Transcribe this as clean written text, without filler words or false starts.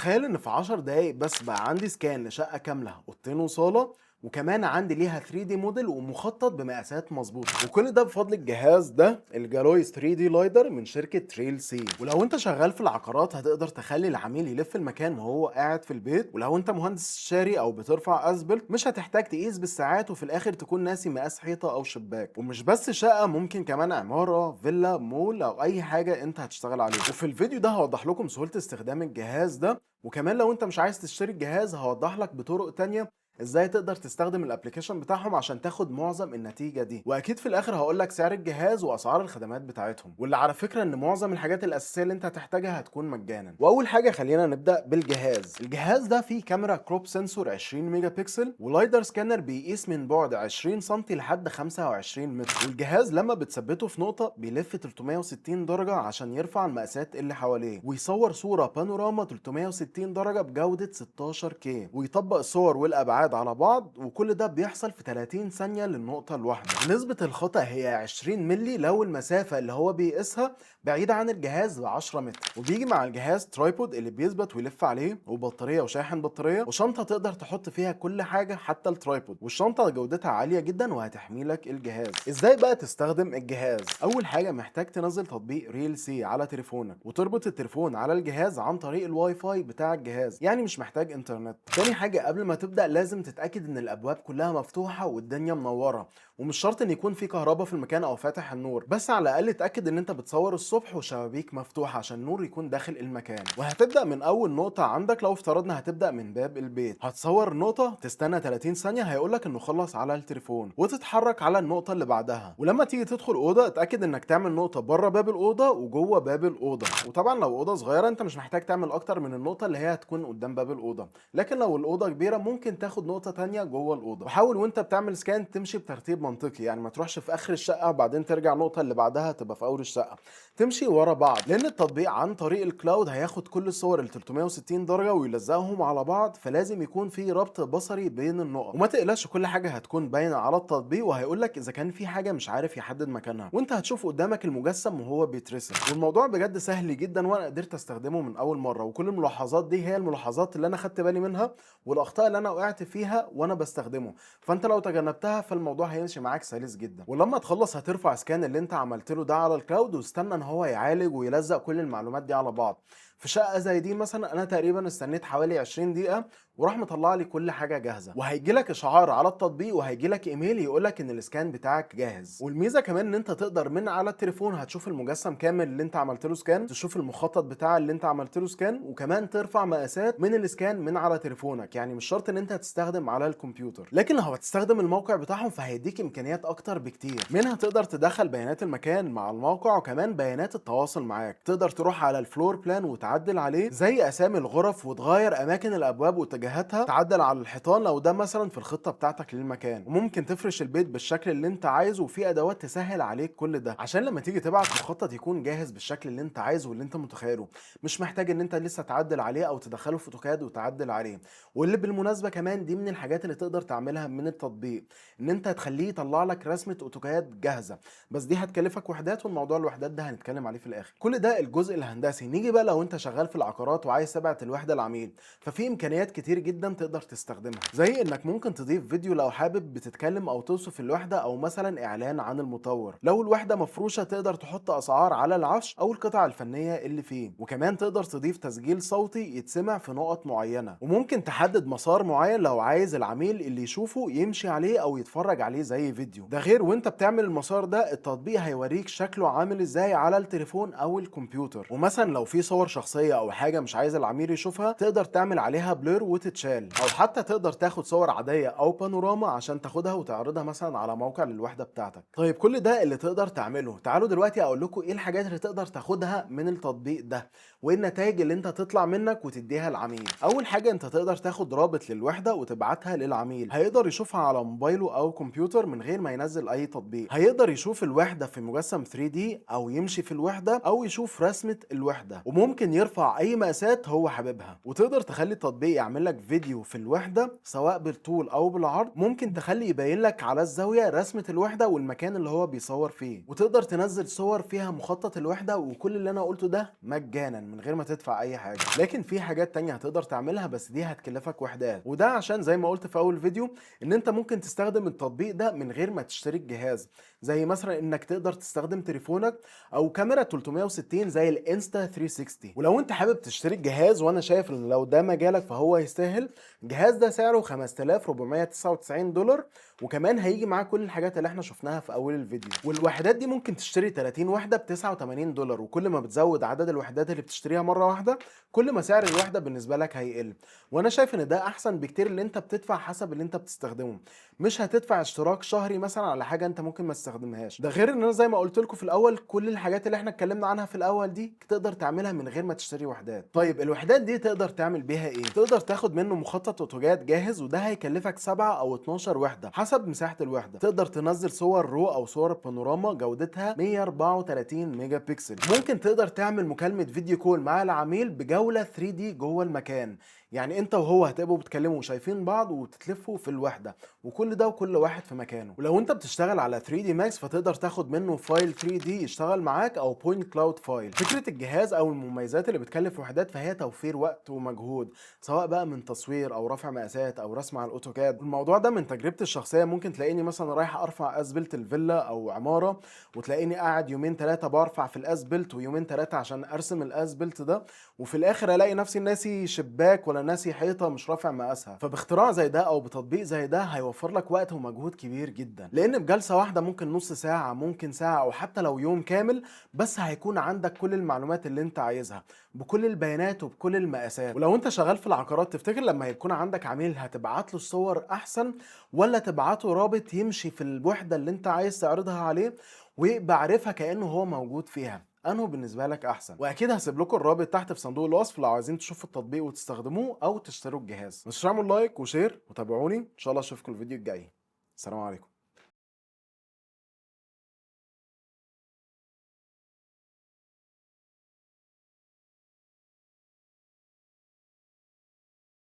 تخيل ان في 10 دقايق بس بقى عندي سكان لشقة كاملة، اوضتين وصالة، وكمان عندي ليها 3D موديل ومخطط بمقاسات مظبوطة، وكل ده بفضل الجهاز ده الجالوي 3D لايدر من شركة تريل سي. ولو انت شغال في العقارات هتقدر تخلي العميل يلف المكان وهو قاعد في البيت، ولو انت مهندس استشاري او بترفع اسبل مش هتحتاج تقيس بالساعات وفي الاخر تكون ناسي مقاس حيطة او شباك. ومش بس شقة، ممكن كمان عمارة، فيلا، مول، او اي حاجة انت هتشتغل عليها. وفي الفيديو ده هوضح لكم سهولة استخدام الجهاز ده، وكمان لو انت مش عايز تشتري الجهاز هوضح لك بطرق تانية ازاي تقدر تستخدم الابلكيشن بتاعهم عشان تاخد معظم النتيجة دي. واكيد في الاخر هقول لك سعر الجهاز واسعار الخدمات بتاعتهم، واللي على فكرة ان معظم الحاجات الاساسية اللي انت هتحتاجها هتكون مجانا. واول حاجة خلينا نبدأ بالجهاز. الجهاز ده فيه كاميرا كروب سنسور 20 ميجا بكسل، ولايدر سكانر بيقيس من بعد 20 سم لحد 25 متر، والجهاز لما بتثبته في نقطة بيلف 360 درجة عشان يرفع المقاسات اللي حواليه، ويصور صورة بانوراما 360 درجة بجودة 16K، ويطبق الصور والابعاد على بعض، وكل ده بيحصل في 30 ثانية للنقطة الواحدة. نسبة الخطأ هي 20 ملي لو المسافة اللي هو بيقيسها بعيدة عن الجهاز ب 10 متر. وبيجي مع الجهاز ترايبود اللي بيثبت ويلف عليه، وبطارية وشاحن بطارية، وشنطة تقدر تحط فيها كل حاجة حتى الترايبود، والشنطة جودتها عالية جدا وهتحمي لك الجهاز. ازاي بقى تستخدم الجهاز؟ اول حاجة محتاج تنزل تطبيق ريل سي على تليفونك، وتربط التليفون على الجهاز عن طريق الواي فاي بتاع الجهاز، يعني مش محتاج انترنت. تاني حاجة قبل ما تبدأ لازم تتأكد ان الابواب كلها مفتوحة والدنيا منورة، ومش شرط ان يكون في كهرباء في المكان او فاتح النور، بس على الاقل اتأكد ان انت بتصور الصبح وشبابيك مفتوحة عشان النور يكون داخل المكان. وهتبدأ من اول نقطة عندك. لو افترضنا هتبدأ من باب البيت، هتصور النقطة، تستنى 30 ثانية هيقولك انه خلص على التليفون، وتتحرك على النقطة اللي بعدها. ولما تيجي تدخل أوضة اتأكد انك تعمل نقطة بره باب الأوضة وجوه باب الأوضة. وطبعا لو أوضة صغيرة انت مش محتاج تعمل اكتر من النقطة اللي هي هتكون قدام باب الأوضة، لكن لو الأوضة كبيرة ممكن تاخد نقطة تانية جوه الأوضة. وحاول وانت بتعمل سكان تمشي بترتيب منطقي، يعني ما تروحش في آخر الشقة وبعدين ترجع النقطة اللي بعدها تبقى في أول الشقة، تمشي ورا بعض، لأن التطبيق عن طريق الكلاود هياخد كل الصور ال 360 درجة ويلزقهم على بعض، فلازم يكون في ربط بصري بين النقط. وما تقلقش، كل حاجة هتكون باينة على التطبيق، وهيقول لك إذا كان في حاجة مش عارف يحدد مكانها، وانت هتشوف قدامك المجسم وهو بيترسم. والموضوع بجد سهل جدا، وانا قدرت استخدمه من اول مرة، وكل الملاحظات دي هي الملاحظات اللي انا خدت بالي منها والاخطاء اللي انا وقعت فيها وانا بستخدمه، فانت لو تجنبتها فالموضوع هيمشي معاك سلس جدا. ولما تخلص هترفع سكان اللي انت عملت له ده على الكلاود، واستنى ان هو يعالج ويلزق كل المعلومات دي على بعض. في شقه زي دي مثلا انا تقريبا استنيت حوالي 20 دقيقه، وراح مطلع لي كل حاجه جاهزه، وهيجي لك اشعار على التطبيق وهيجي لك ايميل يقول لك ان الاسكان بتاعك جاهز. والميزه كمان ان انت تقدر من على التليفون هتشوف المجسم كامل اللي انت عملت له سكان، تشوف المخطط بتاع اللي انت عملت له سكان، وكمان ترفع مقاسات من الاسكان من على تليفونك، يعني مش شرط ان انت تستخدم على الكمبيوتر. لكن لو هتستخدم الموقع بتاعهم فهيديك امكانيات اكتر بكتير، منها تقدر تدخل بيانات المكان مع الموقع، وكمان بيانات التواصل معاك. تقدر تروح على الفلور بلان وتعدل عليه زي اسامي الغرف، وتغير اماكن الابواب واتجاهاتها، تعدل على الحيطان لو ده مثلا في الخطه بتاعتك للمكان، وممكن تفرش البيت بالشكل اللي انت عايزه، وفي ادوات تسهل عليك كل ده عشان لما تيجي تبعت مخطط يكون جاهز بالشكل اللي انت عايزه واللي انت متخيله، مش محتاج ان انت لسه تعدل عليه او تدخله في اوتوكاد وتعدل عليه. واللي بالمناسبه كمان دي من الحاجات اللي تقدر تعملها من التطبيق، ان انت تخليه يطلع لك رسمه اوتوكاد جاهزه، بس دي هتكلفك وحدات، والموضوع الوحدات ده هنتكلم عليه في الاخر. كل ده الجزء الهندسي. نيجي بقى لو انت شغال في العقارات وعايز تبعت الوحده للعميل، ففي امكانيات كتير جدا تقدر تستخدمها، زي انك ممكن تضيف فيديو لو حابب بتتكلم او توصف الوحده، او مثلا اعلان عن المطور. لو الوحده مفروشه تقدر تحط اسعار على العفش او القطع الفنيه اللي فيه، وكمان تقدر تضيف تسجيل صوتي يتسمع في نقط معينه، وممكن تحدد مسار معين لو عايز العميل اللي يشوفه يمشي عليه او يتفرج عليه زي فيديو. ده غير وانت بتعمل المسار ده التطبيق هيوريك شكله عامل ازاي على التليفون او الكمبيوتر. ومثلا لو في صور شخصيه او حاجه مش عايز العميل يشوفها تقدر تعمل عليها بلور وتتشال، او حتى تقدر تاخد صور عاديه او بانوراما عشان تاخدها وتعرضها مثلا على موقع للوحده بتاعتك. طيب كل ده اللي تقدر تعمله، تعالوا دلوقتي اقول لكم ايه الحاجات اللي تقدر تاخدها من التطبيق ده، وايه النتائج اللي انت تطلع منك وتديها للعميل. اول حاجه انت تقدر تاخد رابط للوحده وتبعتها للعميل، هيقدر يشوفها على موبايله او كمبيوتر من غير ما ينزل اي تطبيق. هيقدر يشوف الوحده في مجسم 3D، او يمشي في الوحده، او يشوف رسمه الوحده، وممكن ممكن يرفع اي مقاسات هو حاببها، وتقدر تخلي التطبيق يعمل لك فيديو في الوحده سواء بالطول او بالعرض. ممكن تخلي يبين لك على الزاويه رسمه الوحده والمكان اللي هو بيصور فيه، وتقدر تنزل صور فيها مخطط الوحده. وكل اللي انا قلته ده مجانا من غير ما تدفع اي حاجه. لكن في حاجات تانية هتقدر تعملها بس دي هتكلفك وحدات، وده عشان زي ما قلت في اول فيديو ان انت ممكن تستخدم التطبيق ده من غير ما تشتري الجهاز. زي مثلا انك تقدر تستخدم تليفونك او كاميرا 360 زي الانستا 360. ولو انت حابب تشتري الجهاز، وانا شايف ان لو ده مجالك فهو يستاهل، الجهاز ده سعره $5499، وكمان هيجي معاه كل الحاجات اللي احنا شفناها في اول الفيديو. والوحدات دي ممكن تشتري 30 وحده ب $89، وكل ما بتزود عدد الوحدات اللي بتشتريها مره واحده كل ما سعر الوحده بالنسبه لك هيقل. وانا شايف ان ده احسن بكتير، اللي انت بتدفع حسب اللي انت بتستخدمه، مش هتدفع اشتراك شهري مثلا على حاجه انت ممكن ما تستخدمهاش. ده غير ان انا زي ما قلت لكم في الاول كل الحاجات اللي احنا اتكلمنا عنها في الاول دي تقدر تعملها من غير ما تشتري وحدات. طيب الوحدات دي تقدر تعمل بيها ايه؟ تقدر تاخد منه مخطط اوتوجاد جاهز، وده هيكلفك 7 او 12 وحده حسب مساحه الوحده. تقدر تنزل صور رو او صور بانوراما جودتها 134 ميجا بكسل. ممكن تقدر تعمل مكالمه فيديو كول مع العميل بجوله 3 دي جوه المكان، يعني انت وهو هتبقوا بتكلموا وشايفين بعض وتتلفوا في الوحده، وكل ده وكل واحد في مكانه. ولو انت بتشتغل على 3 دي ماكس فتقدر تاخد منه فايل 3 دي يشتغل معاك او بوينت كلاود فايل. فكره الجهاز او المميزات اللي بتكلف وحدات فهي توفير وقت ومجهود، سواء بقى من تصوير او رفع مقاسات او رسم على الاوتوكاد. الموضوع ده من تجربتي الشخصيه، ممكن تلاقيني مثلا رايح ارفع اسبلت الفيلا او عماره، وتلاقيني قاعد يومين ثلاثه برفع في الاسبلت ويومين ثلاثه عشان ارسم الاسبلت ده، وفي الاخر الاقي نفسي ناسي شباك ولا ناسي حيطه مش رافع مقاسها. فباختراع زي ده او بتطبيق زي ده هيوفر لك وقت ومجهود كبير جدا، لان بجلسه واحده ممكن نص ساعه، ممكن ساعه، او حتى لو يوم كامل، بس هيكون عندك كل المعلومات اللي انت عايزها بكل البيانات وبكل المقاسات. ولو انت شغال في العقارات، تفتكر لما يكون عندك عميل هتبعت له الصور احسن، ولا تبعته رابط يمشي في الوحده اللي انت عايز تعرضها عليه ويبقى عارفها كانه هو موجود فيها؟ انه بالنسبه لك احسن؟ واكيد هسيب لكم الرابط تحت في صندوق الوصف لو عايزين تشوفوا التطبيق وتستخدموه او تشتروا الجهاز. مش تعملوا لايك وشير وتابعوني، ان شاء الله اشوفكم الفيديو الجاي. السلام عليكم.